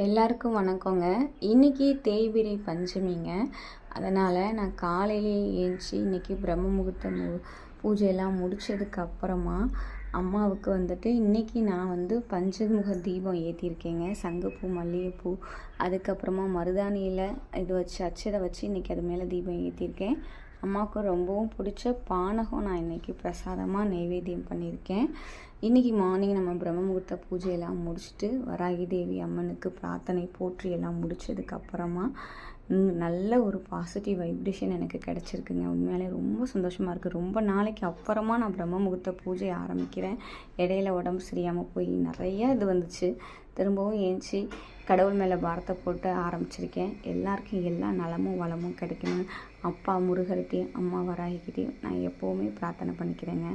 எல்லாருக்கும் வணக்கங்க. இன்னைக்கு தேய்பிறை பஞ்சமிங்க. அதனால் நான் காலையிலேயே ஏந்திச்சி இன்றைக்கி பிரம்ம முகூர்த்த பூஜையெல்லாம் முடித்ததுக்கு அப்புறமா அம்மாவுக்கு வந்துட்டு இன்றைக்கி நான் பஞ்சமுக தீபம் ஏற்றிருக்கேங்க. சங்குப்பூ, மல்லிகைப்பூ, அதுக்கப்புறமா மருதாணியில் இது வச்சு அச்சதை வச்சு இன்றைக்கி அது மேலே தீபம் ஏற்றிருக்கேன். அம்மாவுக்கு ரொம்பவும் பிடிச்ச பானகம் நான் இன்றைக்கி பிரசாதமாக நைவேத்தியம் பண்ணியிருக்கேன். இன்றைக்கி மார்னிங் நம்ம பிரம்ம முகூர்த்த பூஜையெல்லாம் முடிச்சுட்டு வராகி தேவி அம்மனுக்கு பிரார்த்தனை போற்றி எல்லாம் முடித்ததுக்கப்புறமா நல்ல ஒரு பாசிட்டிவ் வைப்ரேஷன் எனக்கு கிடச்சிருக்குங்க. உண்மையாலே ரொம்ப சந்தோஷமாக இருக்குது. ரொம்ப நாளைக்கு அப்புறமா நான் பிரம்ம முகூர்த்த பூஜை ஆரம்பிக்கிறேன். இடையில உடம்பு சரியாமல் போய் நிறையா இது வந்துச்சு. திரும்பவும் ஏஞ்சி கடவுள் மேலே பாரத்தை போட்டு ஆரம்பிச்சிருக்கேன். எல்லாருக்கும் எல்லா நலமும் வளமும் கிடைக்கணும். அப்பா முருகர்கிட்டையும் அம்மா வராகிக்கிட்டையும் நான் எப்போவுமே பிரார்த்தனை பண்ணிக்கிறேங்க.